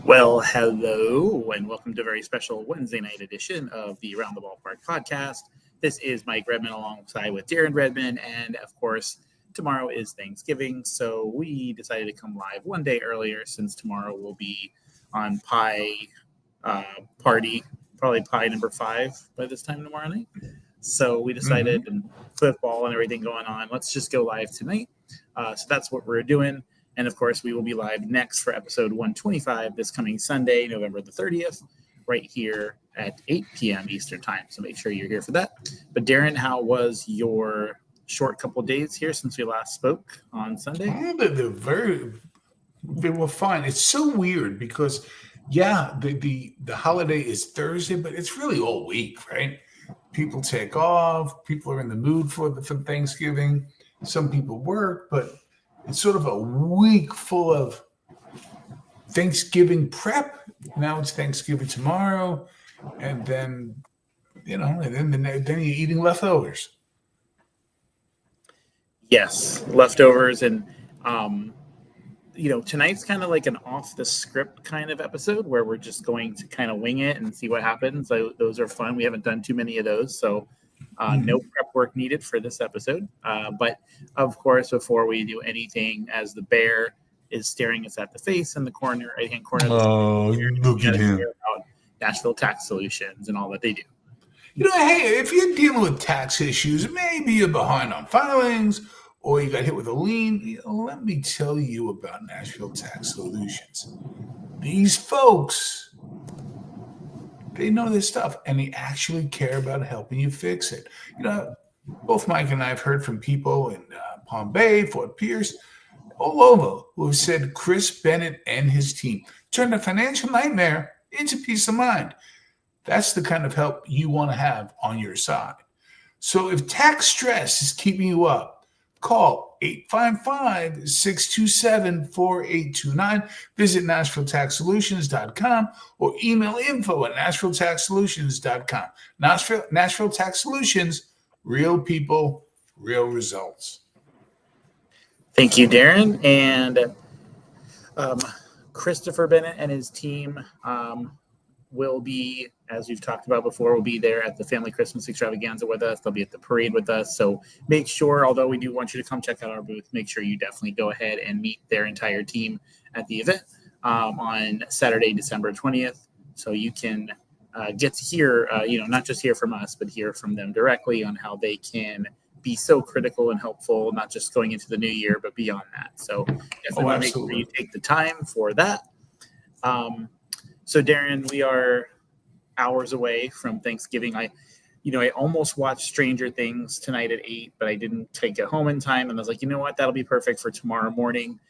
Well, hello, and welcome to a very special Wednesday night edition of the Around the Ballpark podcast. This is Mike Redman alongside with Darren Redman, and of course, tomorrow is Thanksgiving, so we decided to come live one day earlier since tomorrow will be on pie party, probably pie number 5 by this time tomorrow night. So we decided, and football and everything going on, let's just go live tonight. So that's what we're doing. And, of course, we will be live next for episode 125 this coming Sunday, November the 30th, right here at 8 p.m. Eastern time. So make sure you're here for that. But, Darren, how was your short couple days here since we last spoke on Sunday? They were fine. It's so weird because, the holiday is Thursday, but it's really all week, right? People take off. People are in the mood for Thanksgiving. Some people work, but it's sort of a week full of Thanksgiving prep. Now it's Thanksgiving tomorrow, and then then you're eating leftovers. Yes, leftovers, and tonight's kind of like an off the script kind of episode where we're just going to kind of wing it and see what happens. Those are fun. We haven't done too many of those, so. No prep work needed for this episode. But, of course, before we do anything, as the bear is staring us at the face in the right-hand corner of the screen, look at him. About Nashville Tax Solutions and all that they do. Hey, if you're dealing with tax issues, maybe you're behind on filings or you got hit with a lien, let me tell you about Nashville Tax Solutions. These folks, they know this stuff, and they actually care about helping you fix it. Both Mike and I have heard from people in Palm Bay, Fort Pierce, all over, who have said Chris Bennett and his team turned a financial nightmare into peace of mind. That's the kind of help you want to have on your side. So if tax stress is keeping you up, call 855-627-4829. Visit NashvilleTaxSolutions.com or email info@NashvilleTaxSolutions.com. Nashville Tax Solutions, real people, real results. Thank you, Darren. And Christopher Bennett and his team will be, as we've talked about before, will be there at the Family Christmas Extravaganza with us. They'll be at the parade with us. So make sure, although we do want you to come check out our booth, make sure you definitely go ahead and meet their entire team at the event on Saturday, December 20th. So you can get to hear, not just hear from us, but hear from them directly on how they can be so critical and helpful, not just going into the new year, but beyond that. So definitely want to make sure you take the time for that. So, Darren, we are hours away from Thanksgiving. I almost watched Stranger Things tonight at 8, but I didn't take it home in time. And I was like, you know what? That'll be perfect for tomorrow morning.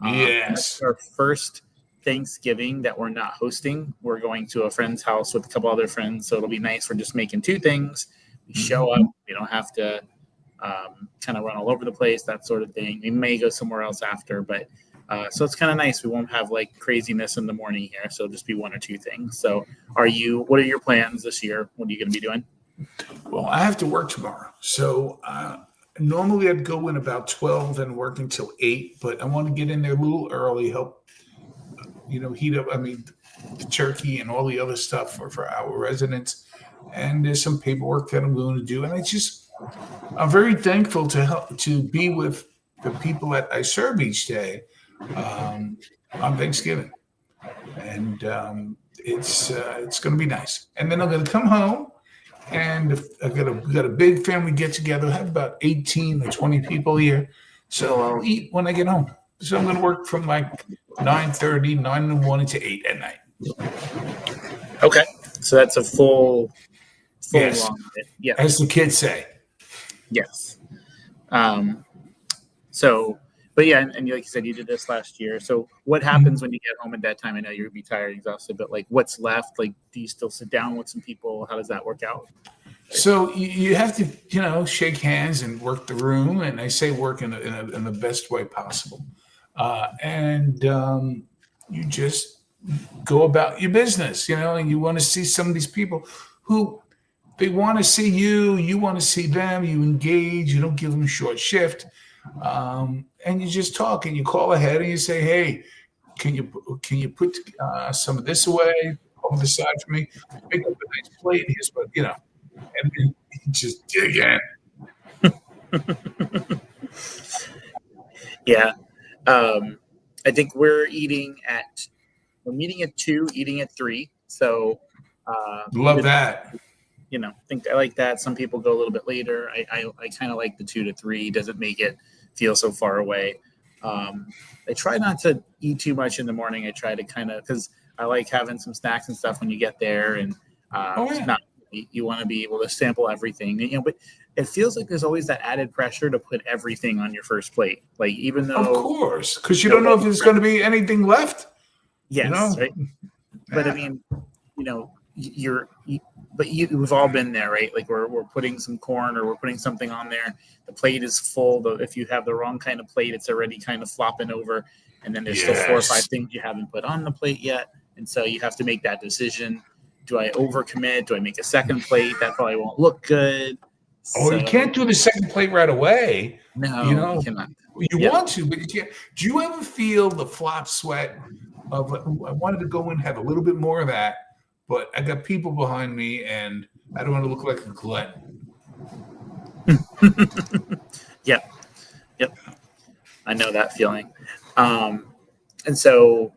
Yes. That's our first Thanksgiving that we're not hosting. We're going to a friend's house with a couple other friends, so it'll be nice. We're just making 2 things. We show up. We don't have to kind of run all over the place, that sort of thing. We may go somewhere else after, but so it's kind of nice. We won't have like craziness in the morning here. So it'll just be 1 or 2 things. So what are your plans this year? What are you going to be doing? Well, I have to work tomorrow. So normally I'd go in about 12 and work until 8, but I want to get in there a little early, help, heat up, the turkey and all the other stuff for our residents. And there's some paperwork that I'm going to do. And I'm very thankful to be with the people that I serve each day on Thanksgiving, and it's going to be nice. And then I'm going to come home, and I've got a big family get together. I have about 18 or 20 people here, so I'll eat when I get home. So I'm going to work from like 9:30, 9 in the morning to 8 at night. Okay, so that's a full yes. long day. Yeah, as the kids say. Yes. So. But yeah, and like you said, you did this last year. So what happens when you get home at that time? I know you'll be tired, exhausted, but like what's left? Like, do you still sit down with some people? How does that work out? So you have to, shake hands and work the room. And I say work in the best way possible. You just go about your business, and you want to see some of these people who they want to see you. You want to see them. You engage. You don't give them a short shift. And you just talk and you call ahead and you say, hey, can you put some of this away over the side for me? Make up a nice plate. Here's what and then just dig in. Yeah. I think we're meeting at 2, eating at 3. So Love that. I think I like that. Some people go a little bit later. I kind of like the 2 to 3. Doesn't make it feel so far away. I try not to eat too much in the morning. I try to because I like having some snacks and stuff when you get there, and you want to be able to sample everything. But it feels like there's always that added pressure to put everything on your first plate. Like even though, of course, because you don't know if there's going to be anything left. Yes, right. But I mean, we've all been there, right? Like we're putting some corn or we're putting something on there. The plate is full. If you have the wrong kind of plate, it's already kind of flopping over. And then there's still 4 or 5 things you haven't put on the plate yet. And so you have to make that decision. Do I overcommit? Do I make a second plate? That probably won't look good. You can't do the second plate right away. No, you cannot. You want to, but you can't. Do you ever feel the flop sweat of, I wanted to go in and have a little bit more of that, but I got people behind me and I don't want to look like a glutton. Yep. I know that feeling. And so,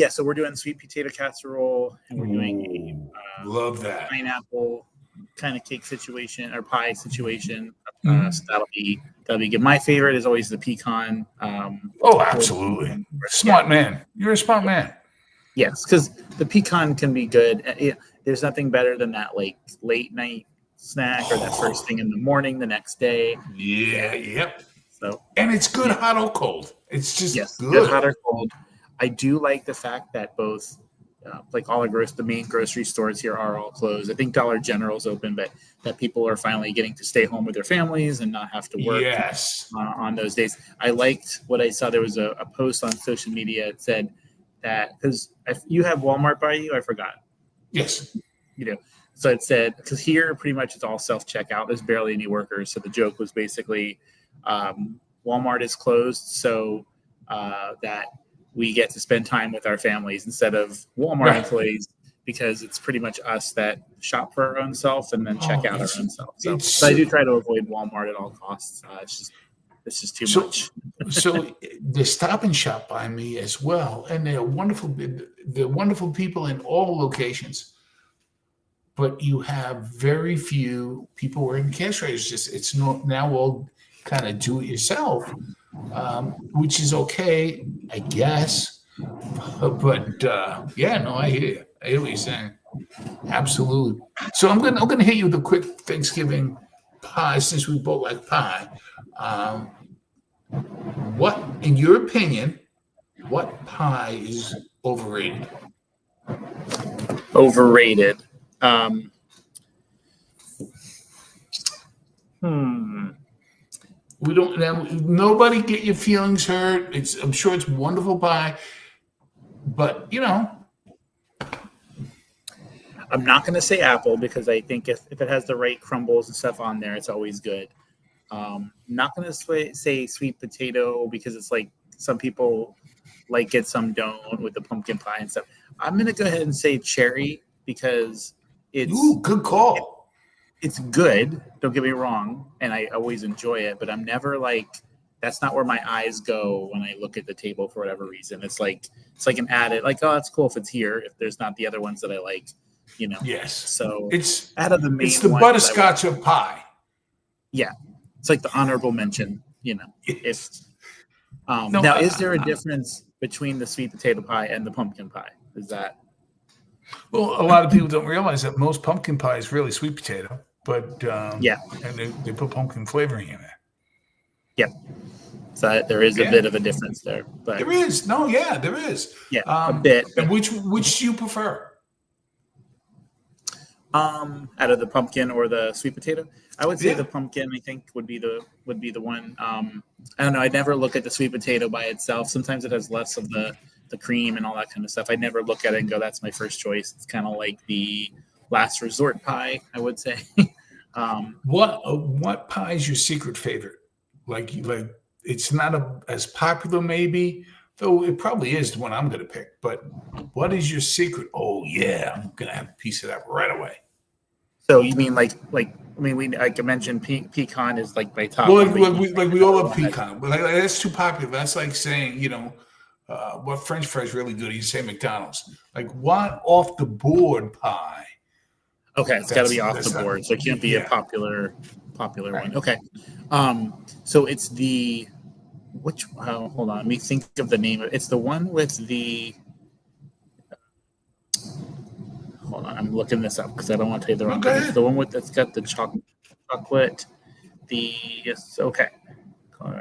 so we're doing sweet potato casserole, and we're doing a love that pineapple kind of cake situation or pie situation. So that'll be good. My favorite is always the pecan. Absolutely. Smart man. You're a smart man. Yes, because the pecan can be good. There's nothing better than that like late night snack or that first thing in the morning the next day. Yep. So and it's good hot or cold. It's just good hot or cold. I do like the fact that both like all the main grocery stores here are all closed. I think Dollar General's open, but that people are finally getting to stay home with their families and not have to work on those days. I liked what I saw. There was a post on social media. It said that because you have Walmart by you, I forgot. Yes. So it said, because here pretty much it's all self-checkout. There's barely any workers. So the joke was basically Walmart is closed so that we get to spend time with our families instead of Walmart employees, because it's pretty much us that shop for our own self and then check out our own self. So I do try to avoid Walmart at all costs. It's just too much. So they Stop and Shop by me as well, and they're wonderful. They're wonderful people in all locations. But you have very few people wearing cash registers. It's now all kind of do it yourself, which is okay, I guess. But I hear you. I hear what you're saying. Absolutely. So I'm gonna hit you with a quick Thanksgiving pie, since we both like pie. What, in your opinion, what pie is overrated? Overrated. We don't now. Nobody get your feelings hurt. I'm sure it's wonderful pie, but I'm not going to say apple because I think if it has the right crumbles and stuff on there, it's always good. Not going to say sweet potato because it's like some people like it, some don't with the pumpkin pie and stuff. I'm going to go ahead and say cherry because it's good call. It's good. Don't get me wrong, and I always enjoy it. But I'm never like that's not where my eyes go when I look at the table for whatever reason. It's like an added like, oh, that's cool if it's here. If there's not the other ones that I like, Yes. So it's out of the main. It's the butterscotch of pie. Yeah, it's like the honorable mention. If No, now, is there a difference between the sweet potato pie and the pumpkin pie? Is that? Well, a lot of people don't realize that most pumpkin pie is really sweet potato, but and they put pumpkin flavoring in it. Yeah, so there is a bit of a difference there. But there is. No, yeah, there is. Yeah, a bit. And which do you prefer? Out of the pumpkin or the sweet potato, I would say the pumpkin. I think would be the one. I don't know. I never look at the sweet potato by itself. Sometimes it has less of the cream and all that kind of stuff. I never look at it and go, "That's my first choice." It's kind of like the last resort pie, I would say. What pie is your secret favorite? Like it's not as popular maybe, Though it probably is the one I'm going to pick. But what is your secret? Oh yeah, I'm going to have a piece of that right away. So you mean like I mean, we like I mentioned pecan is like my top Well, one, but we all love pecan, but that's too popular. That's like saying, what French fries really good? You say McDonald's. Like what off the board pie? Okay, it's got to be off the board, so it can't be a popular right. one. Okay, so it's the which? Hold on, let me think of the name of it. It's the one with the. Hold on, I'm looking this up because I don't want to tell you the wrong thing. It's the one that's got the chocolate. Yes, okay.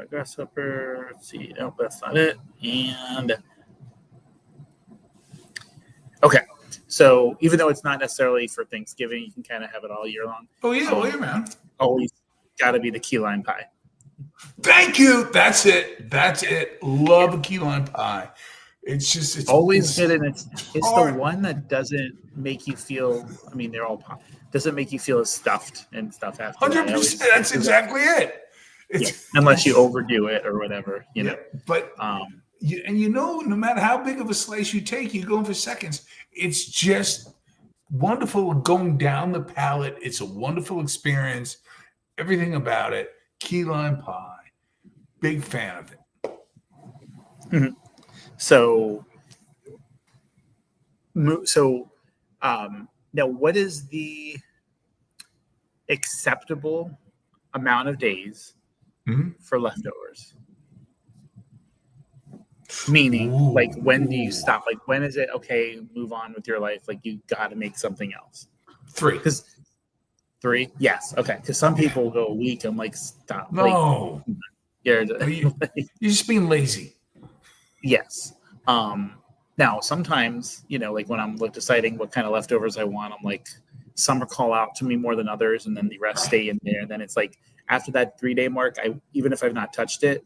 Grasshopper. Let's see. Nope, that's not it. And okay. So even though it's not necessarily for Thanksgiving, you can kind of have it all year long. Oh yeah, all year round. Always got to be the key lime pie. Thank you. That's it. Love a key lime pie. It's always good, and it's the one that doesn't make you feel. I mean, they're all pie. Doesn't make you feel as stuffed and stuff after. 100%. That's exactly it. Unless you overdo it or whatever, you know. But no matter how big of a slice you take, you're going for seconds. It's just wonderful going down the palate. It's a wonderful experience. Everything about it. Key lime pie. Big fan of it. Mm-hmm. So, now what is the acceptable amount of days for leftovers? Meaning, like, when do you stop? Like, when is it okay? Move on with your life. Like, you got to make something else. 3. Because 3, yes, okay. Because some people go a week. I'm like, stop. No, like, you're just being lazy. Yes. Now sometimes, like when I'm deciding what kind of leftovers I want, I'm like, some are call out to me more than others, and then the rest stay in there. And then it's like after that 3-day mark, even if I've not touched it,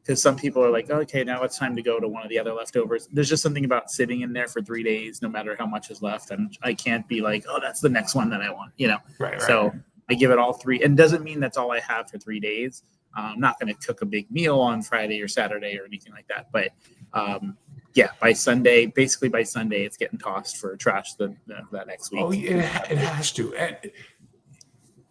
because some people are like, okay, now it's time to go to one of the other leftovers. There's just something about sitting in there for 3 days, no matter how much is left, and I can't be like, oh, that's the next one that I want, Right. So I give it all 3, and doesn't mean that's all I have for 3 days. I'm not going to cook a big meal on Friday or Saturday or anything like that. But by Sunday, it's getting tossed for trash that next week. Oh, it has to. And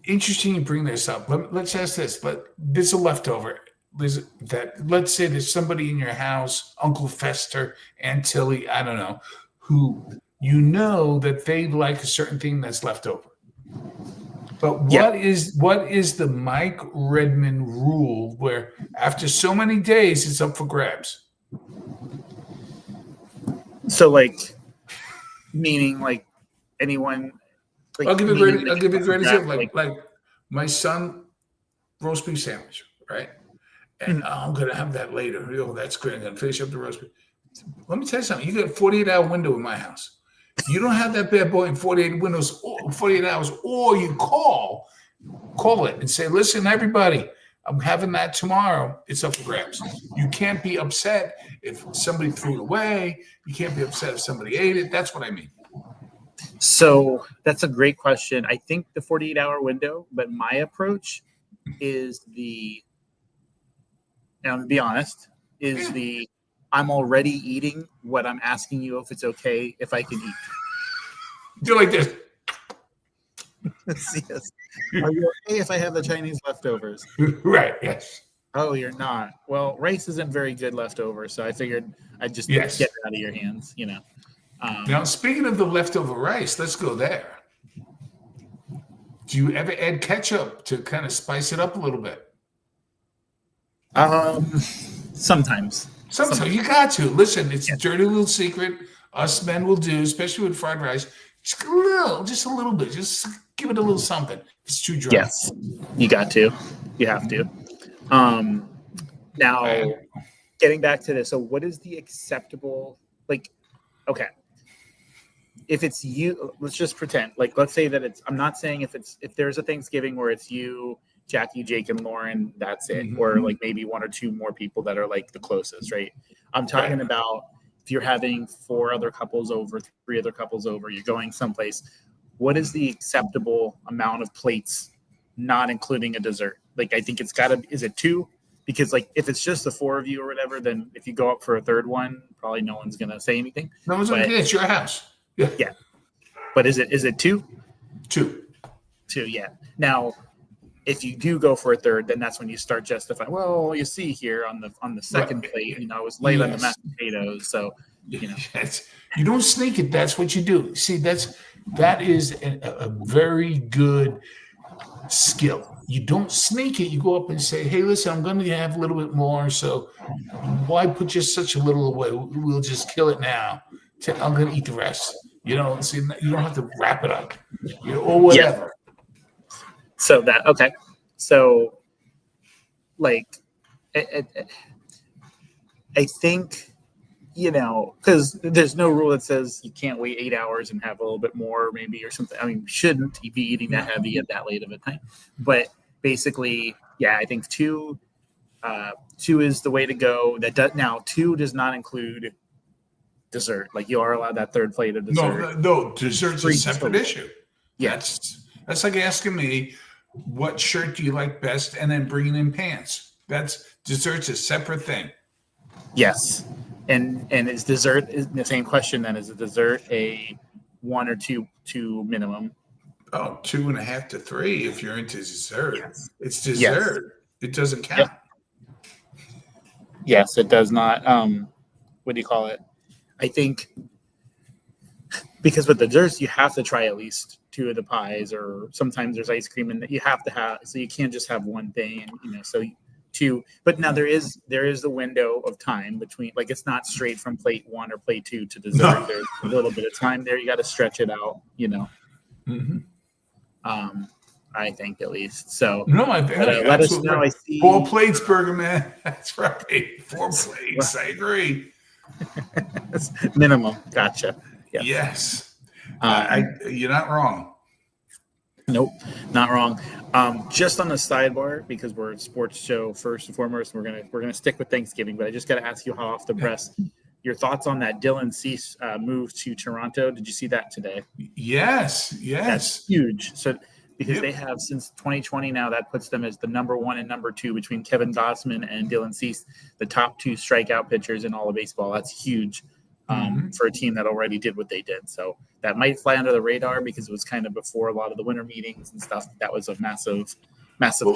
interesting you bring this up. Let's ask this. But there's a leftover. Let's say there's somebody in your house, Uncle Fester, Aunt Tilly, I don't know, who that they like a certain thing that's left over. But what is the Mike Redmond rule where after so many days it's up for grabs? So meaning anyone. I'll give you a great example. Like my son roast beef sandwich, right? And I'm gonna have that later. Oh, that's great. I'm gonna finish up the roast beef. Let me tell you something. You got a 48-hour window in my house. You don't have that bad boy in 48 hours, or you call it and say, listen, everybody, I'm having that tomorrow. It's up for grabs. You can't be upset if somebody threw it away. You can't be upset if somebody ate it. That's what I mean. So that's a great question. I think the 48-hour window, but my approach is now to be honest, I'm already eating what I'm asking you if it's okay if I can eat. Do like this. Yes. Are you okay if I have the Chinese leftovers? Right, yes. Oh, you're not. Well, rice isn't very good leftover, so I figured I'd just get it out of your hands, Now, speaking of the leftover rice, let's go there. Do you ever add ketchup to kind of spice it up a little bit? Sometimes. You got to. Listen, it's a dirty little secret us men will do, especially with fried rice. Just a little bit. Just give it a little something. It's too dry. Yes, you got to. You have to. Now, getting back to this. So what is the acceptable, okay. If it's you, let's just pretend, let's say that I'm not saying if there's a Thanksgiving where it's you, Jackie, Jake, and Lauren, that's it. Mm-hmm. Or maybe 1 or 2 more people that are the closest, right? I'm talking about if you're having 4 other couples over, 3 other couples over, you're going someplace. What is the acceptable amount of plates, not including a dessert? I think it's is it 2? because like if it's just the four of you or whatever, then if you go up for a third one, probably no one's gonna say anything. No one's going to get. It's your house. Yeah. Yeah. But is it two? Two. Two, yeah. Now, if you do go for a third, then that's when you start justifying. Well, you see here on the second plate, I was late on the mashed potatoes, so Yes. You don't sneak it. That's what you do. See, that is a very good skill. You don't sneak it. You go up and say, "Hey, listen, I'm going to have a little bit more. So why put just such a little away? We'll just kill it now. I'm going to eat the rest." See, you don't have to wrap it up, or whatever. So okay. So, like, I think, because there's no rule that says you can't wait 8 hours and have a little bit more, maybe, or something. I mean, shouldn't be eating that heavy at that late of a time. But basically, yeah, I think two is the way to go. Now, two does not include dessert. Like, you are allowed that third plate of dessert. No, dessert's a separate issue. Yes. That's like asking me, what shirt do you like best, and then bringing in pants. Dessert's a separate thing. Yes. And is dessert is the same question then? Is a dessert a 1 or 2 minimum? Oh, 2.5 to 3 if you're into dessert. Yes. It's dessert. Yes. It doesn't count. Yep. Yes, it does not. What do you call it? I think because with the desserts, you have to try at least 2 of the pies, or sometimes there's ice cream in that you have to have. So you can't just have one thing, so 2. But now there is the window of time between, like, it's not straight from plate 1 or plate 2 to dessert. No. There's a little bit of time there. You got to stretch it out, Mm-hmm. I think at least. So no, I think let us know. Right. I see 4 plates, Burger Man. That's right. 4 plates. I agree. Minimum. Gotcha. Yes. You're not wrong. Nope, not wrong. Just on the sidebar, because we're a sports show first and foremost, we're gonna stick with Thanksgiving. But I just got to ask you, how off the press, your thoughts on that Dylan Cease move to Toronto? Did you see that today? Yes. That's huge. So because they have since 2020 now, that puts them as the number 1 and number 2 between Kevin Gossman and Dylan Cease, the top 2 strikeout pitchers in all of baseball. That's huge. For a team that already did what they did. So that might fly under the radar because it was kind of before a lot of the winter meetings and stuff. That was a massive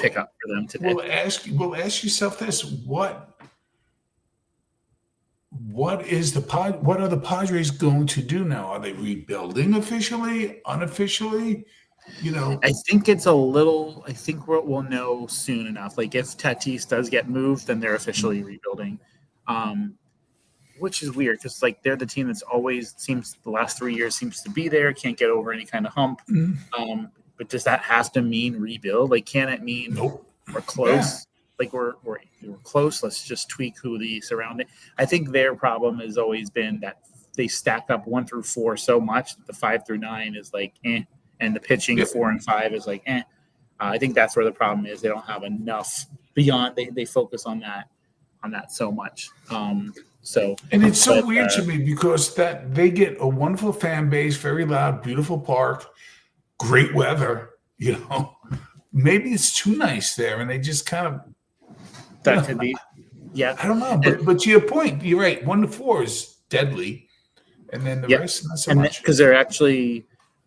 pickup for them today. Ask yourself this: what are the Padres going to do now? Are they rebuilding officially, unofficially? I think it's a little. I think we'll know soon enough. Like, if Tatis does get moved, then they're officially rebuilding. Which is weird because, like, they're the team that's always the last 3 years seems to be there, can't get over any kind of hump. But does that have to mean rebuild? Like, can it mean we're close? Yeah. Like, we're close. Let's just tweak who the surrounding. I think their problem has always been that they stack up 1 through 4 so much that the 5 through 9 is like and the pitching 4 and 5 is like I think that's where the problem is. They don't have enough beyond. They focus on that so much. And it's so weird to me because that they get a wonderful fan base, very loud, beautiful park, great weather. Maybe it's too nice there, and they just kind of could be. Yeah, I don't know, but to your point, you're right. 1 to 4 is deadly, and then the rest not so much. Because they're actually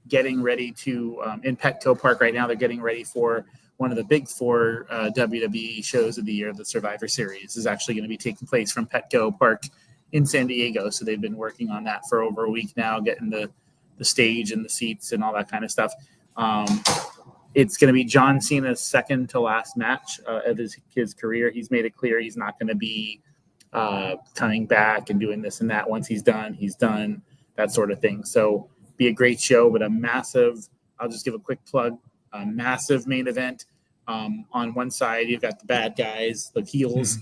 getting ready to in Petco Park right now. They're getting ready for one of the big 4 WWE shows of the year. The Survivor Series is actually going to be taking place from Petco Park in San Diego. So they've been working on that for over a week now, getting the stage and the seats and all that kind of stuff. It's going to be John Cena's second to last match of his career. He's made it clear he's not going to be coming back and doing this and that. Once he's done, that sort of thing. So be a great show, but a massive, I'll just give a quick plug, a massive main event. On one side, you've got the bad guys, the heels.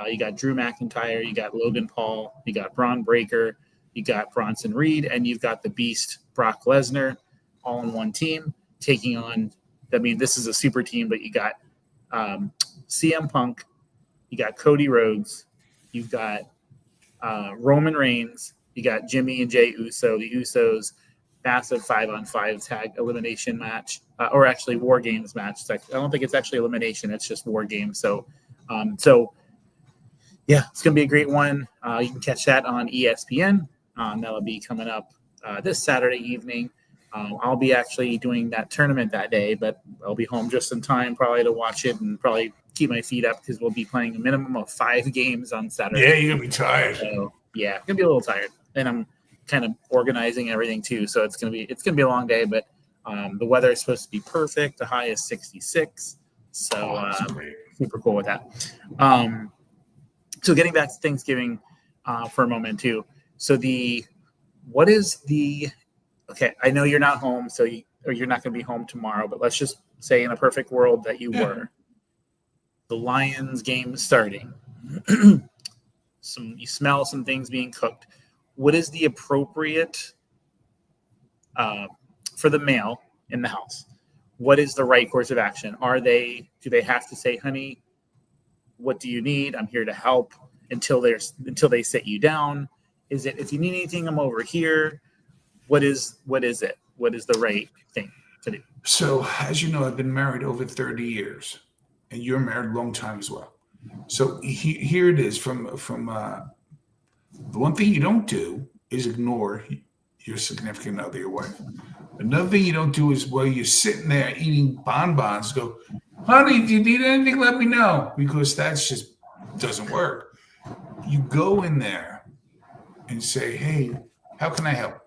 You got Drew McIntyre, you got Logan Paul, you got Braun Breaker, you got Bronson Reed, and you've got the Beast, Brock Lesnar, all in one team taking on. I mean, this is a super team, but you got CM Punk, you got Cody Rhodes, you've got Roman Reigns, you got Jimmy and Jey Uso, the Usos. Massive 5-on-5 tag elimination match, or actually War Games match. I don't think it's actually elimination; it's just War Games. So So yeah, it's going to be a great one. You can catch that on ESPN. That'll be coming up this Saturday evening. I'll be actually doing that tournament that day, but I'll be home just in time probably to watch it and probably keep my feet up because we'll be playing a minimum of 5 games on Saturday. Yeah, you're going to be tired. So, yeah, going to be a little tired. And I'm kind of organizing everything too. So it's going to be a long day, but the weather is supposed to be perfect. The high is 66. So super cool with that. So getting back to Thanksgiving for a moment too. So okay, I know you're not home, so you're not going to be home tomorrow, but let's just say in a perfect world that you were. The Lions game is starting. You smell some things being cooked. What is the appropriate for the male in the house? What is the right course of action? Do they have to say, honey, what do you need? I'm here to help until they sit you down. Is it, if you need anything, I'm over here? What is it? What is the right thing to do? So, as you know, I've been married over 30 years, and you're married a long time as well. So here it is from the one thing you don't do is ignore your significant other, your wife. Another thing you don't do is while you're sitting there eating bonbons, go, honey, if you need anything, let me know, because that's just doesn't work. You go in there and say, hey, how can I help?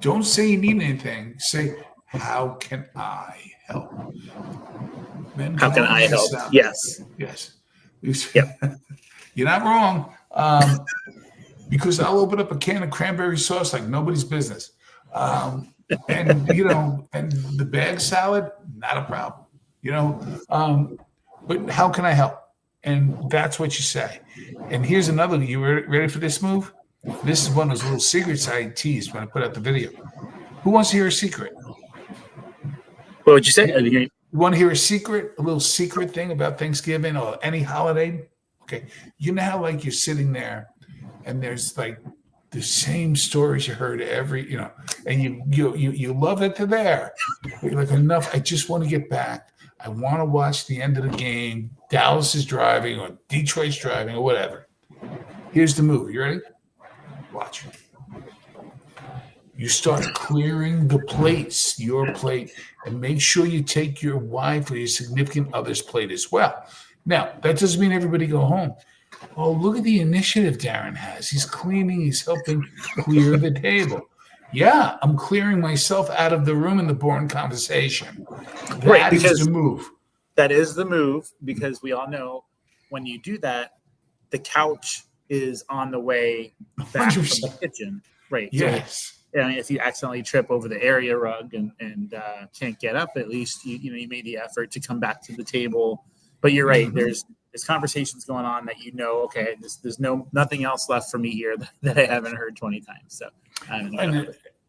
Don't say you need anything. Say, how can I help? Men, how can I help? Yes. Yep. You're not wrong. Because I'll open up a can of cranberry sauce like nobody's business. And the bag salad, not a problem. But how can I help? And that's what you say. And here's another. You ready for this move? This is one of those little secrets I teased when I put out the video. Who wants to hear a secret? What would you say? You want to hear a little secret thing about Thanksgiving or any holiday? Okay. You know how like you're sitting there and there's like the same stories you heard and you love it to there. You're like, enough. I just want to get back. I want to watch the end of the game. Dallas is driving or Detroit's driving or whatever. Here's the move. You ready? Watch. You start clearing the plates, your plate, and make sure you take your wife or your significant other's plate as well. Now, that doesn't mean everybody go home. Oh, look at the initiative Darren has. He's cleaning. He's helping clear the table. Yeah, I'm clearing myself out of the room in the boring conversation. That is the move. That is the move, because we all know when you do that, the couch is on the way back 100%. From the kitchen. Right. Yes. So, if you accidentally trip over the area rug and can't get up, at least you made the effort to come back to the table. But you're right. Mm-hmm. There's conversations going on that okay, there's nothing else left for me here that I haven't heard 20 times. So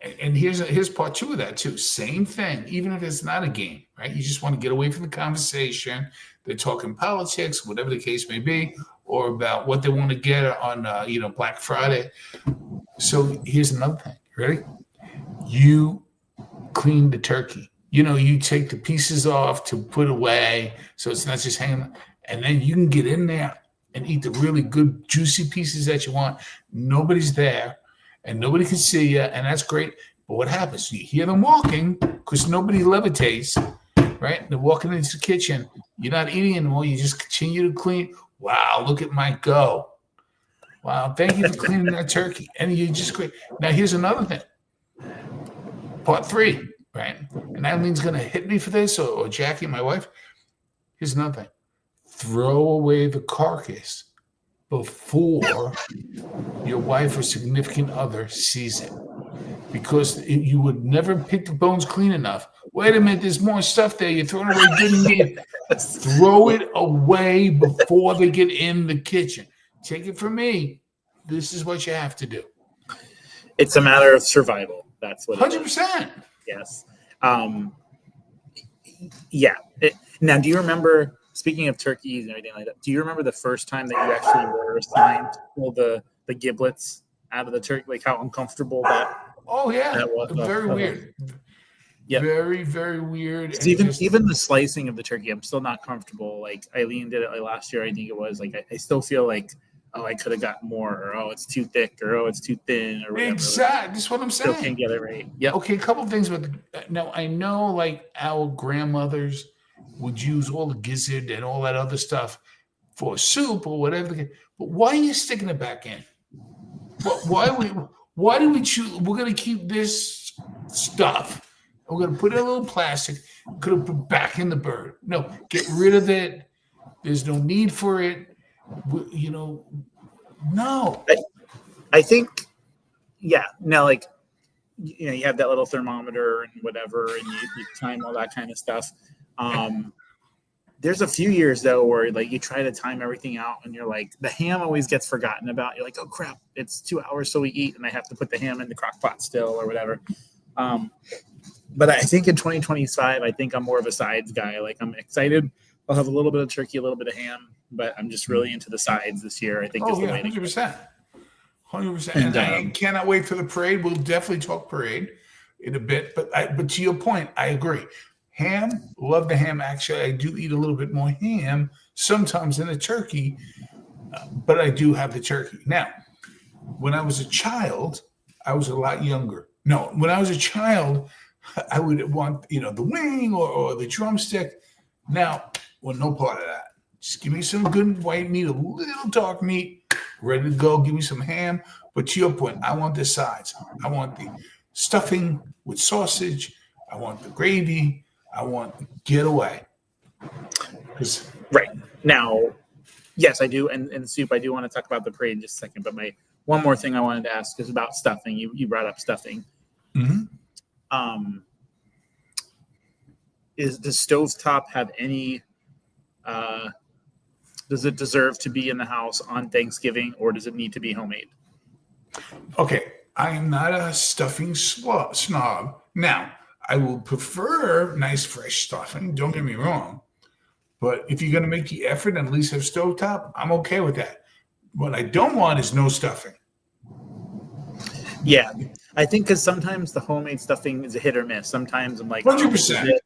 and here's part 2 of that too. Same thing, even if it's not a game, right? You just want to get away from the conversation. They're talking politics, whatever the case may be, or about what they want to get on Black Friday. So here's another thing. Ready? You clean the turkey. You take the pieces off to put away so it's not just hanging. And then you can get in there and eat the really good, juicy pieces that you want. Nobody's there and nobody can see you. And that's great. But what happens? You hear them walking because nobody levitates, right? They're walking into the kitchen. You're not eating anymore. You just continue to clean. Wow, look at my go. Wow, thank you for cleaning that turkey. And you just great. Now, here's another thing. Part 3, right? And Eileen's going to hit me for this, or Jackie, my wife. Here's another thing. Throw away the carcass before your wife or significant other sees it. Because you would never pick the bones clean enough. Wait a minute, there's more stuff there. You're throwing away good meat. Throw it away before they get in the kitchen. Take it from me. This is what you have to do. It's a matter of survival. That's what 100%. Yes. Yeah. Now, do you remember, speaking of turkeys and everything like that, do you remember the first time that you actually were assigned to pull the giblets out of the turkey? Like how uncomfortable that? Oh, yeah. That was. Very weird. Yep. Very, very weird. And Even the slicing of the turkey, I'm still not comfortable. Like Eileen did it like last year, I think it was. Like I still feel like, oh, I could have got more, or oh, it's too thick, or oh, it's too thin, or whatever. Exactly. That's what I'm Still saying. can't get it right. Yep. Okay, a couple of things with now. I know, like our grandmothers would use all the gizzard and all that other stuff for soup or whatever. But why are you sticking it back in? Why do we choose? We're going to keep this stuff. We're going to put it in a little plastic. Could have put back in the bird. No, get rid of it. There's no need for it. No. I think, yeah. Now, like, you have that little thermometer and whatever, and you time all that kind of stuff. There's a few years though where like you try to time everything out, and you're like, the ham always gets forgotten about. You're like, oh crap, it's 2 hours so we eat, and I have to put the ham in the crock pot still or whatever. But I think in 2025, I think I'm more of a sides guy. Like I'm excited. I'll have a little bit of turkey, a little bit of ham, but I'm just really into the sides this year. I think is the way to 100%. 100%. And I cannot wait for the parade. We'll definitely talk parade in a bit. But to your point, I agree. Ham, love the ham. Actually, I do eat a little bit more ham sometimes than a turkey, but I do have the turkey. Now, when I was a child, I was a lot younger. No, when I was a child, I would want, the wing or the drumstick. Now, well, no part of that. Just give me some good white meat, a little dark meat, ready to go. Give me some ham. But to your point, I want the sides. I want the stuffing with sausage. I want the gravy. I want get away. Right. Now, yes, I do. And soup, I do want to talk about the parade in just a second. But my one more thing I wanted to ask is about stuffing. You brought up stuffing. Mm-hmm. Does stovetop have any does it deserve to be in the house on Thanksgiving, or does it need to be homemade? Okay, I am not a stuffing snob. Now, I will prefer nice fresh stuffing, don't get me wrong. But if you're going to make the effort and at least have stovetop, I'm okay with that. What I don't want is no stuffing. Yeah, I think because sometimes the homemade stuffing is a hit or miss. Sometimes I'm like 100%.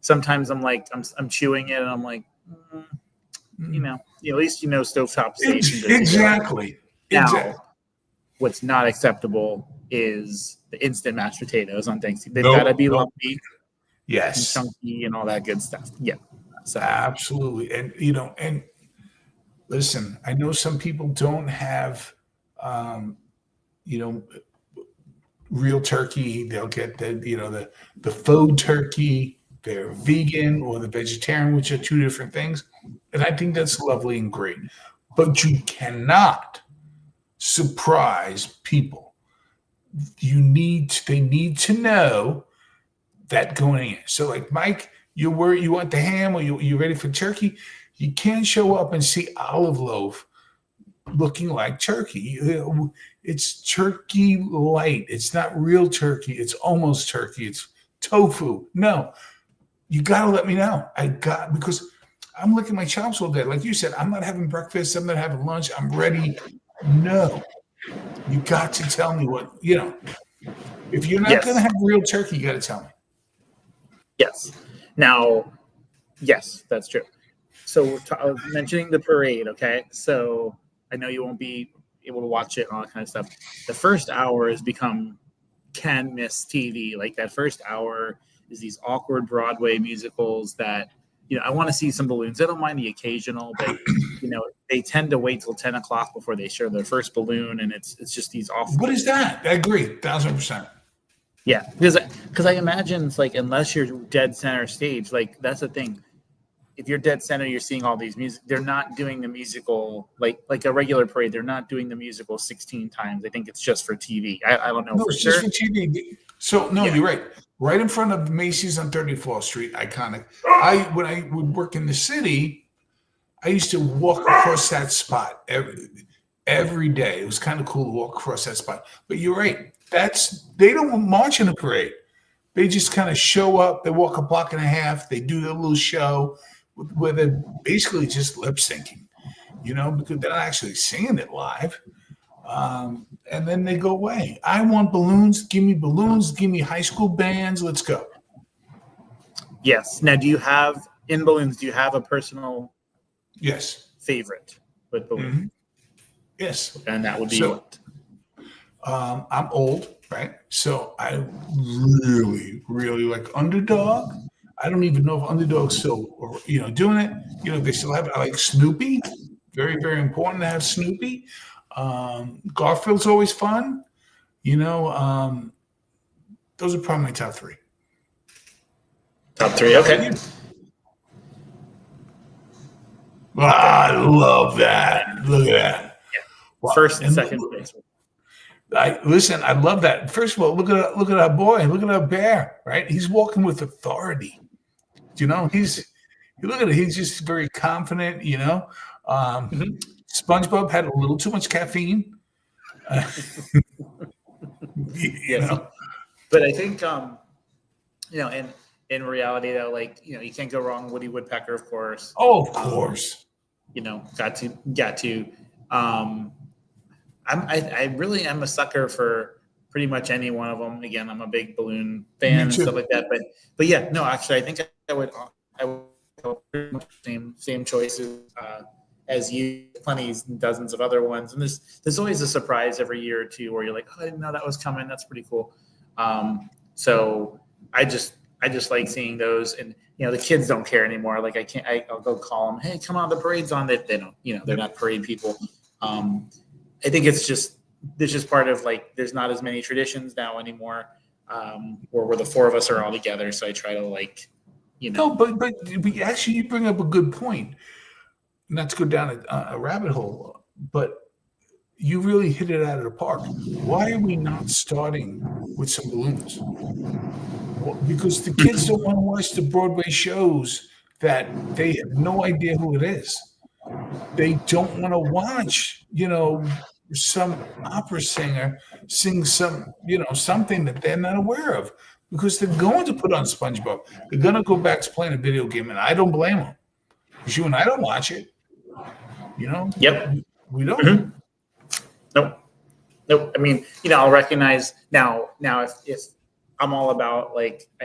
Sometimes I'm like I'm chewing it and I'm like, at least stovetop station. Exactly. Now, what's not acceptable is the instant mashed potatoes on Thanksgiving. They've got to be lumpy, yes, and chunky, and all that good stuff. Yeah, so absolutely. And listen, I know some people don't have, real turkey. They'll get the faux turkey. They're vegan or the vegetarian, which are two different things. And I think that's lovely and great. But you cannot surprise people. They need to know that going in. So like Mike, you want the ham or you ready for turkey? You can't show up and see olive loaf looking like turkey. It's turkey light. It's not real turkey. It's almost turkey. It's tofu. No. You got to let me know. Because I'm licking my chops all day. Like you said, I'm not having breakfast. I'm not having lunch. I'm ready. No. You got to tell me what, if you're not going to have real turkey, you got to tell me. Yes. Now, yes, that's true. So mentioning the parade, okay? So I know you won't be able to watch it and all that kind of stuff. The first hour has become can miss TV. Like that first hour is these awkward Broadway musicals that, I want to see some balloons. I don't mind the occasional, but, they tend to wait till 10 o'clock before they show their first balloon. And it's just these awful. What is that? I agree. 1,000%. Yeah. Because I imagine it's like, unless you're dead center stage, like that's the thing. If you're dead center, you're seeing all these music. They're not doing the musical like a regular parade. They're not doing the musical 16 times. I think it's just for TV. I don't know. No, it's just for TV. So You're right. Right in front of Macy's on 34th Street, iconic. When I would work in the city, I used to walk across that spot every day. It was kind of cool to walk across that spot. But you're right. They don't march in a parade. They just kind of show up. They walk a block and a half. They do their little show where they're basically just lip syncing, because they're not actually singing it live. And then they go away. I want balloons. Give me balloons. Give me high school bands. Let's go. Yes. Now, do you have in balloons? Do you have a personal Yes. favorite with balloons? Mm-hmm. Yes. And that would be So what? I'm old, right? So I really, really like Underdog. I don't even know if Underdog's still, doing it. They still have it. I like Snoopy. Very, very important to have Snoopy. Garfield's always fun. Those are probably my top three. Top three. How about Okay. you? I love that. Look at that. Wow. First and second place. I love that. First of all, look at our boy, look at our bear, right? He's walking with authority. Look at it. He's just very confident. SpongeBob had a little too much caffeine. But I think in reality though, like you can't go wrong. Woody Woodpecker, of course. Oh, of course. Got to. I really am a sucker for pretty much any one of them. Again, I'm a big balloon fan and stuff like that. But yeah, no, actually, I think I would go pretty much same choices as you. Plenty, dozens of other ones, and there's always a surprise every year or two where you're like, oh, I didn't know that was coming. That's pretty cool. So I just like seeing those, and the kids don't care anymore. Like I'll go call them, hey, come on, the parade's on. They don't, they're not parade people. I think it's just part of like there's not as many traditions now anymore, where the four of us are all together. So I try to No, but actually you bring up a good point. Not to go down a rabbit hole, but you really hit it out of the park. Why are we not starting with some balloons? Well, because the kids don't want to watch the Broadway shows that they have no idea who it is. They don't want to watch, some opera singer sing something that they're not aware of, because they're going to put on SpongeBob. They're going to go back to playing a video game, and I don't blame them. Because you and I don't watch it. Yep. We don't. Mm-hmm. Nope. I mean, I'll recognize now if I'm all about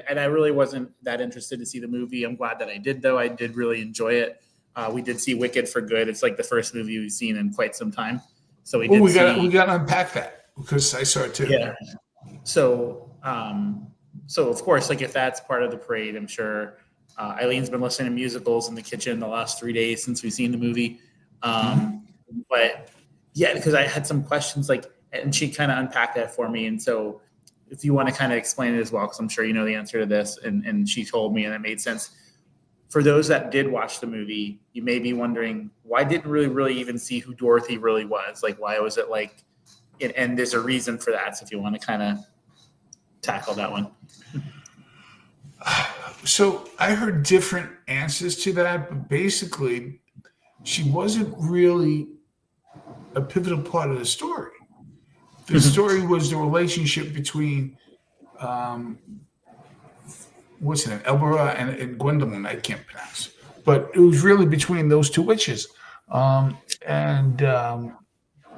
and I really wasn't that interested to see the movie. I'm glad that I did, though. I did really enjoy it. We did see Wicked for Good. It's like the first movie we've seen in quite some time. So we got to unpack that because I saw it too. Yeah. So of course, if that's part of the parade, I'm sure Eileen's been listening to musicals in the kitchen the last 3 days since we've seen the movie. But yeah, because I had some questions and she kind of unpacked that for me. And so if you want to kind of explain it as well, because I'm sure you know the answer to this, and she told me and it made sense. For those that did watch the movie, you may be wondering, why didn't really even see who Dorothy really was? Why was it and there's a reason for that. So if you want to kind of tackle that one. So I heard different answers to that, but basically she wasn't really a pivotal part of the story. The story was the relationship between what's her name, Elbera and Gwendolyn. I can't pronounce, but it was really between those two witches. And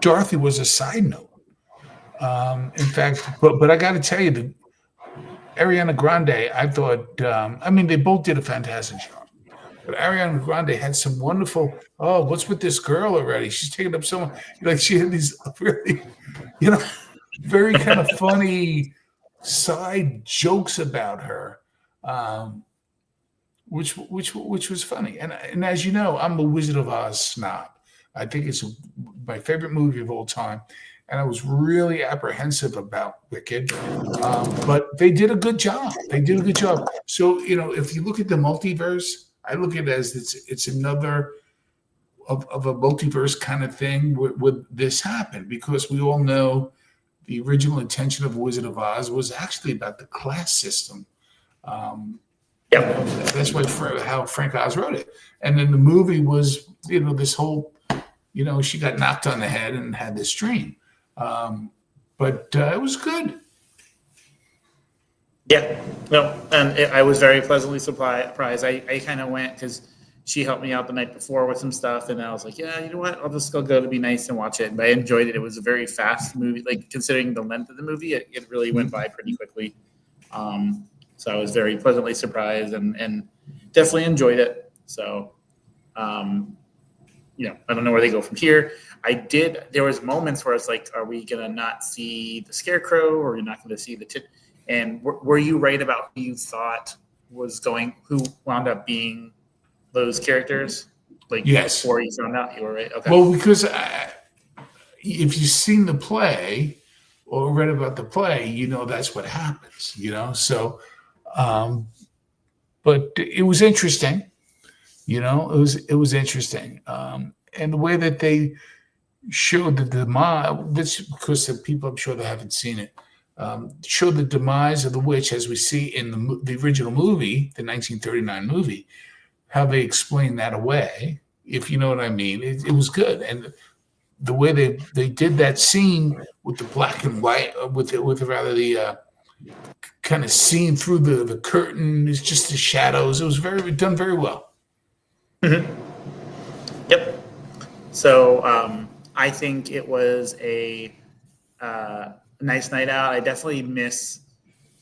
Dorothy was a side note. In fact, but I got to tell you, the Ariana Grande, I thought, they both did a fantastic job. But Ariana Grande had some wonderful, what's with this girl already? She's taking up so much. She had these really, very kind of funny side jokes about her, which was funny. And as you know, I'm a Wizard of Oz snob. I think it's my favorite movie of all time. And I was really apprehensive about Wicked, but they did a good job. So, if you look at the multiverse, I look at it as it's another of a multiverse kind of thing where this happened, because we all know the original intention of Wizard of Oz was actually about the class system. That's how Frank Oz wrote it. And then the movie was, this whole, she got knocked on the head and had this dream. But it was good. Yeah, no, and I was very pleasantly surprised. I kind of went because she helped me out the night before with some stuff, and I was like, yeah, you know what, I'll just go to be nice and watch it. But I enjoyed it. It was a very fast movie, considering the length of the movie, it really went by pretty quickly. So I was very pleasantly surprised and definitely enjoyed it. So, I don't know where they go from here. There was moments where I was like, are we going to not see the Scarecrow, or you're not going to see and were you right about who you thought who wound up being those characters? Like, Yes. before you found out, you were right? Okay. Well, because if you've seen the play or read about the play, that's what happens, So, but it was interesting, it was interesting. And the way that they showed the demise, this because the people, I'm sure they haven't seen it, showed the demise of the witch as we see in the original movie, the 1939 movie, how they explained that away, if you know what I mean. It was good. And the way they did that scene with the black and white, with rather the kind of seen through the curtain, it's just the shadows. It was done very well. Mm-hmm. Yep. So I think it was a nice night out. I definitely miss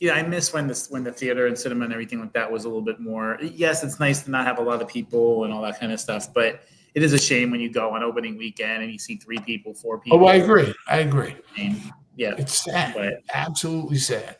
when the theater and cinema and everything like that was a little bit more. Yes, it's nice to not have a lot of people and all that kind of stuff, but it is a shame when you go on opening weekend and you see 3 people, 4 people. Oh, I agree. Yeah, it's sad, but absolutely sad.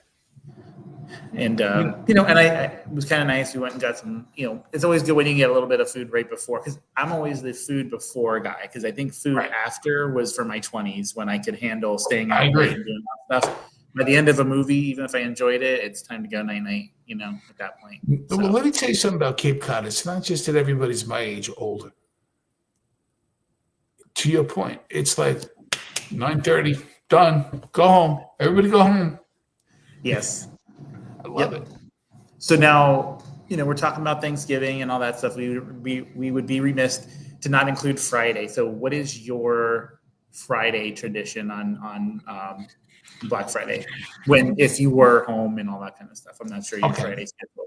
And and it was kind of nice. We went and got some. It's always good when you get a little bit of food right before, because I'm always the food before guy, because I think food after was for my 20s when I could handle staying out late and doing that stuff. By the end of a movie, even if I enjoyed it, it's time to go night-night, at that point. So. Well, let me tell you something about Cape Cod. It's not just that everybody's my age or older. To your point, it's like 9:30, done, go home. Everybody go home. Yes. I love it. So now, we're talking about Thanksgiving and all that stuff. We would be remiss to not include Friday. So what is your Friday tradition on Black Friday, if you were home and all that kind of stuff? I'm not sure your Friday schedule.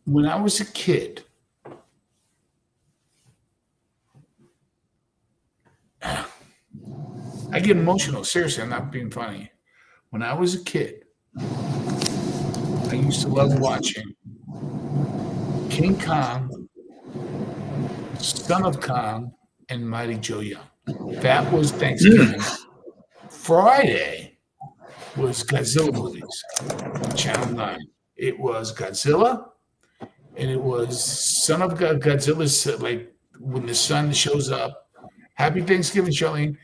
When I was a kid, I get emotional. Seriously, I'm not being funny. When I was a kid, I used to love watching King Kong, Son of Kong, and Mighty Joe Young. That was Thanksgiving. Friday was Godzilla movies, Channel 9. It was Godzilla, and it was Son of Godzilla's, like when the sun shows up. Happy Thanksgiving, Charlene.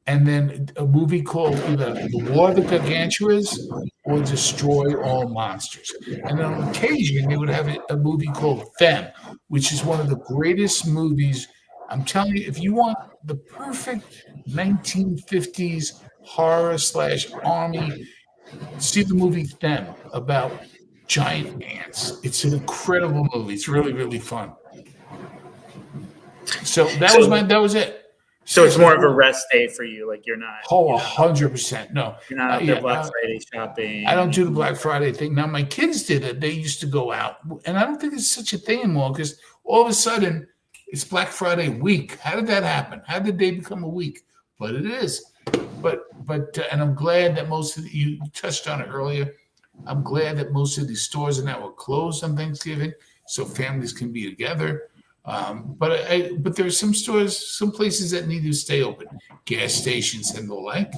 And then a movie called either The War of the Gargantuas or Destroy All Monsters. And on occasion, they would have a movie called Them, which is one of the greatest movies. I'm telling you, if you want the perfect 1950s horror/army, see the movie Them about giant ants. It's an incredible movie. It's really, really fun. So that was it. So it's more of a rest day for you. Like, you're not. 100%. No. You're not out there Black Friday shopping. I don't do the Black Friday thing. Now, my kids did it. They used to go out. And I don't think it's such a thing anymore, because all of a sudden it's Black Friday week. How did that happen? How did the day become a week? But it is. But and I'm glad that most of you touched on it earlier. I'm glad that most of these stores are now closed on Thanksgiving, so families can be together. But there's some stores, some places that need to stay open, gas stations and the like.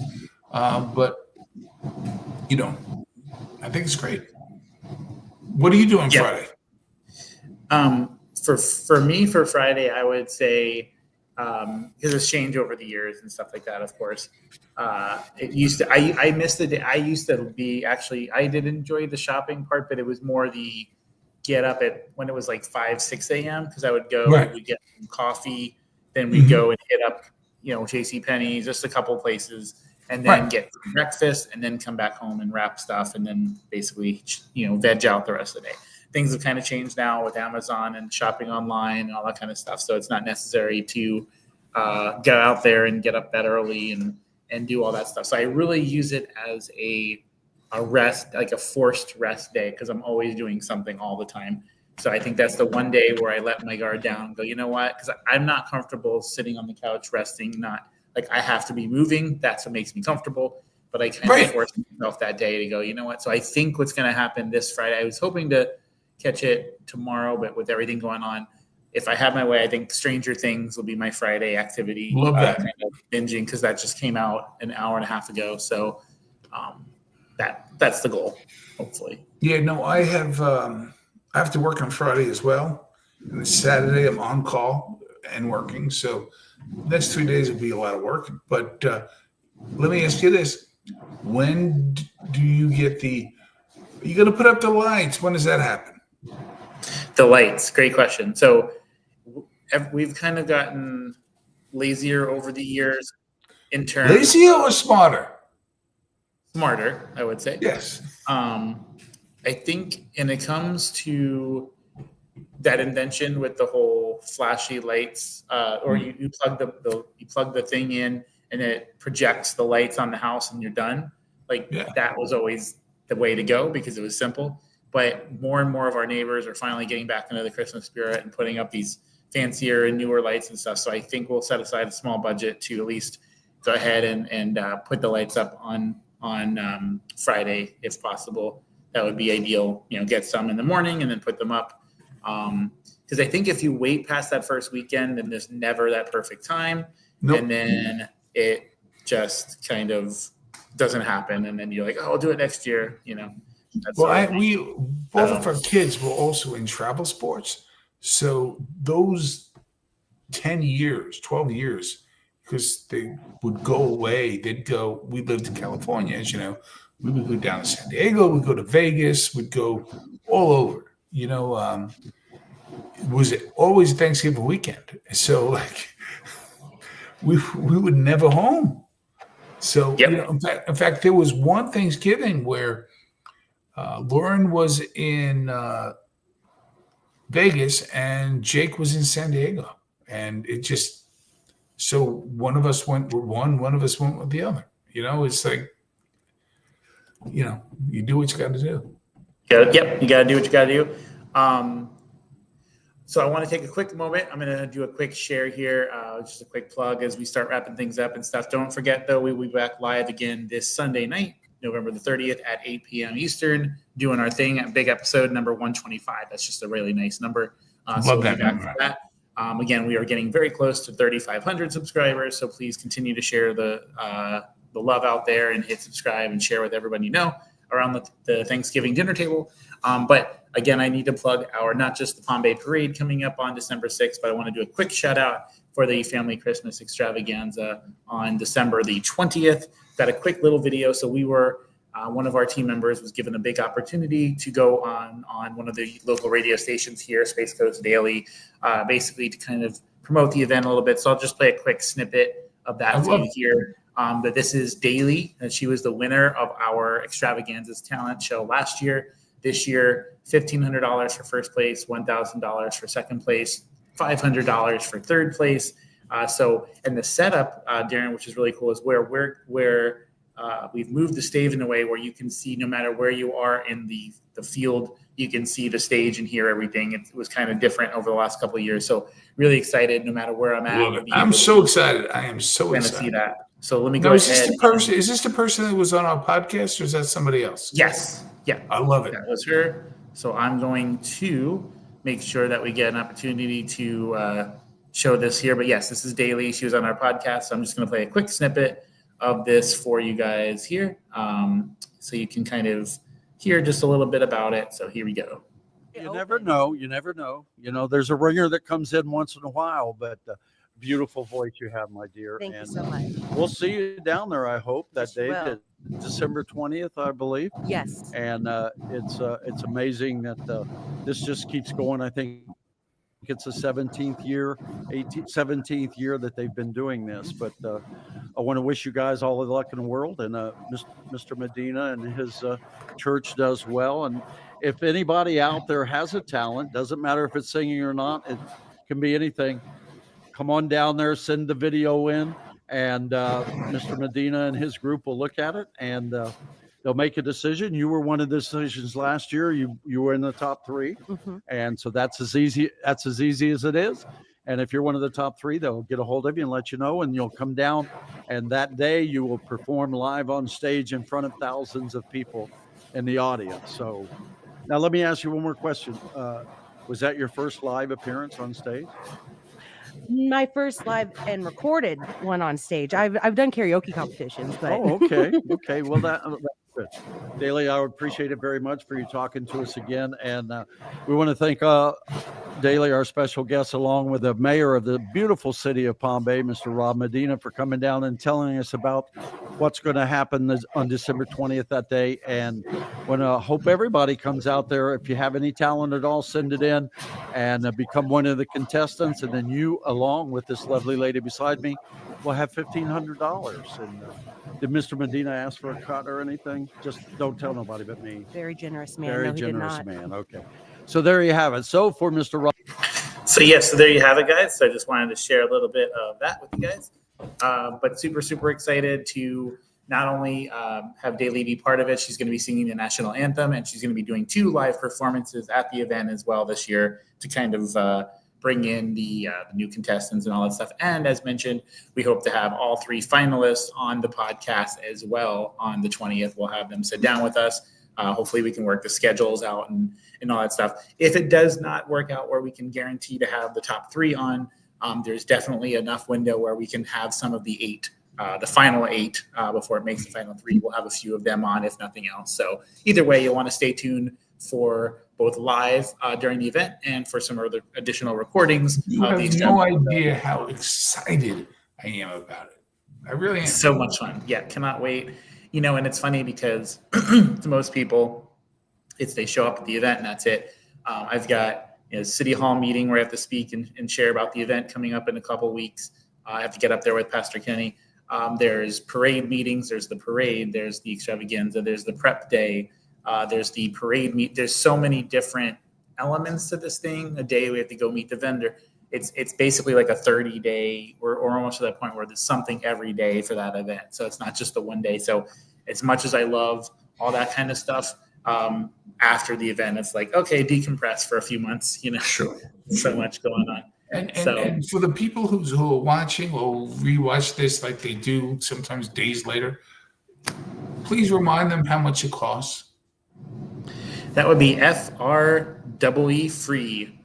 But I think it's great. What are you doing Friday? For me, for Friday, I would say, because it's changed over the years and stuff like that, of course. It used to, I missed the day. I used to be, actually, I did enjoy the shopping part, but it was more the get up at when it was like 5, 6 a.m. because I would go, we'd get some coffee, then we'd go and hit up, JCPenney's, just a couple places, and then get breakfast, and then come back home and wrap stuff, and then basically, veg out the rest of the day. Things have kind of changed now with Amazon and shopping online and all that kind of stuff. So it's not necessary to get out there and get up that early and do all that stuff. So I really use it as a rest, like a forced rest day, because I'm always doing something all the time. So I think that's the one day where I let my guard down and go, you know what? Because I'm not comfortable sitting on the couch resting, not like I have to be moving. That's what makes me comfortable. but I kind of forced myself that day to go, you know what? So I think what's going to happen this Friday, I was hoping to catch it tomorrow, but with everything going on, if I have my way, I think Stranger Things will be my Friday activity. Love that. Kind of binging, because that just came out an hour and a half ago. So that's the goal, hopefully. Yeah, no, I have to work on Friday as well. And Saturday I'm on call and working. So next 3 days will be a lot of work. But let me ask you this. When do you get you got to put up the lights? When does that happen? The lights, great question. So we've kind of gotten lazier over the years in terms Lazier or smarter? Smarter, I would say. Yes. I think, and it comes to that invention with the whole flashy lights, or you plug the thing in and it projects the lights on the house and you're done. That was always the way to go because it was simple. But more and more of our neighbors are finally getting back into the Christmas spirit and putting up these fancier and newer lights and stuff. So I think we'll set aside a small budget to at least go ahead and put the lights up on Friday if possible. That would be ideal. Get some in the morning and then put them up. Because I think if you wait past that first weekend, then there's never that perfect time. Nope. And then it just kind of doesn't happen. And then you're like, oh, I'll do it next year. Both of our kids were also in travel sports. So those 10 years, 12 years, because they would go away, we lived in California, as you know, we would go down to San Diego, we'd go to Vegas, we'd go all over, it was always Thanksgiving weekend. So we were never home. So, in fact, there was one Thanksgiving where Lauren was in Vegas and Jake was in San Diego. And it just, so one of us went with one of us went with the other. It's like, you do what you got to do. You got to do what you got to do. So I want to take a quick moment. I'm going to do a quick share here, just a quick plug as we start wrapping things up and stuff. Don't forget, though, we will be back live again this Sunday night, November the 30th at 8 p.m. Eastern, doing our thing at big episode number 125. That's just a really nice number. Love that number. Again, we are getting very close to 3,500 subscribers, so please continue to share the love out there and hit subscribe and share with everybody you know around the Thanksgiving dinner table. But again, I need to plug not just the Palm Bay Parade coming up on December 6th, but I want to do a quick shout out for the Family Christmas Extravaganza on December the 20th. Got a quick little video. So we were, one of our team members was given a big opportunity to go on one of the local radio stations here, Space Coast Daily, basically to kind of promote the event a little bit. So I'll just play a quick snippet of that for you here. But this is Daily, and she was the winner of our Extravaganzas talent show last year. This year, $1,500 for first place, $1,000 for second place, $500 for third place. And the setup, Darren, which is really cool, is where we've moved the stage in a way where you can see no matter where you are in the field, you can see the stage and hear everything. It was kind of different over the last couple of years. So really excited no matter where I'm at. I'm so excited. I am so excited to see that. So let me go ahead. Is this the person that was on our podcast or is that somebody else? Yes. Yeah. I love it. That was her. So I'm going to make sure that we get an opportunity to show this here. But yes, this is Daily. She was on our podcast. So I'm just going to play a quick snippet of this for you guys here. So you can kind of hear just a little bit about it. So here we go. You never know. There's a ringer that comes in once in a while, but beautiful voice you have, my dear. Thank you so much. We'll see you down there, I hope, that day, will. December 20th, I believe. Yes. And it's amazing that this just keeps going. I think it's the 17th year that they've been doing this. But I want to wish you guys all the luck in the world. And Mr. Medina and his church does well. And if anybody out there has a talent, doesn't matter if it's singing or not, it can be anything. Come on down there, send the video in, and Mr. Medina and his group will look at it, and they'll make a decision. You were one of the decisions last year. You were in the top 3, and so that's as easy as it is. And if you're one of the top 3, they'll get a hold of you and let you know, and you'll come down. And that day you will perform live on stage in front of thousands of people in the audience. So now let me ask you one more question. Was that your first live appearance on stage? My first live and recorded one on stage. I've done karaoke competitions, but Oh, okay. Okay. Well, that's good. Daly, I would appreciate it very much for you talking to us again. And we want to thank Daly, our special guest, along with the mayor of the beautiful city of Palm Bay, Mr. Rob Medina, for coming down and telling us about what's going to happen on December 20th that day. And want to hope everybody comes out there. If you have any talent at all, send it in and become one of the contestants. And then you, along with this lovely lady beside me, will have $1,500. And did Mr. Medina ask for a cut or anything? Just don't tell nobody but me. very generous man. Very No, he did generous not. man. Okay. So there you have it. So for Mr. Rob. So yes, so there you have it, guys. So I just wanted to share a little bit of that with you guys. But super excited to not only have Daly be part of it. She's going to be singing the national anthem, and she's going to be doing 2 live performances at the event as well this year to kind of bring in the new contestants and all that stuff. And as mentioned, we hope to have all 3 finalists on the podcast as well on the 20th. We'll have them sit down with us. Hopefully we can work the schedules out and all that stuff. If it does not work out where we can guarantee to have the top 3 on, there's definitely enough window where we can have some of the 8, the final 8 before it makes the final 3. We'll have a few of them on, if nothing else. So either way, you'll want to stay tuned for both live during the event and for some other additional recordings. You have no idea how excited I am about it. I really am. So much fun. Yeah, cannot wait. And it's funny because to most people, they show up at the event and that's it. I've got City Hall meeting where I have to speak and share about the event coming up in a couple weeks. I have to get up there with Pastor Kenny. There's parade meetings. There's the parade. There's the extravaganza. There's the prep day. There's the parade meet. There's so many different elements to this thing. A day we have to go meet the vendor. It's basically like a 30-day or almost to that point where there's something every day for that event. So it's not just the one day. So as much as I love all that kind of stuff, after the event, it's like, okay, decompress for a few months, Sure. So much going on. And for the people who are watching or rewatch this like they do sometimes days later, please remind them how much it costs. That would be FREE free.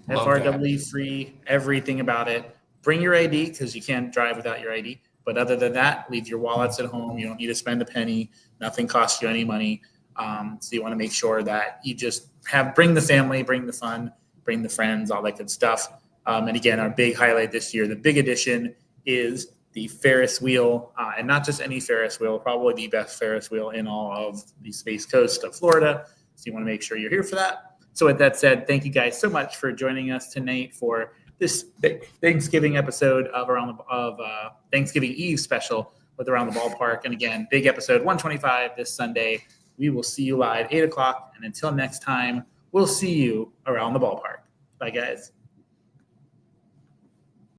Love FREE free, everything about it. Bring your ID because you can't drive without your ID. But other than that, leave your wallets at home. You don't need to spend a penny. Nothing costs you any money. So you want to make sure that you just bring the family, bring the fun, bring the friends, all that good stuff. And again, our big highlight this year, the big addition is the Ferris wheel, and not just any Ferris wheel, probably the best Ferris wheel in all of the Space Coast of Florida. So you want to make sure you're here for that. So with that said, thank you guys so much for joining us tonight for this Thanksgiving episode of Thanksgiving Eve special with Around the Ballpark. And again, big episode 125 this Sunday. We will see you live 8 o'clock. And until next time, we'll see you around the ballpark. Bye, guys.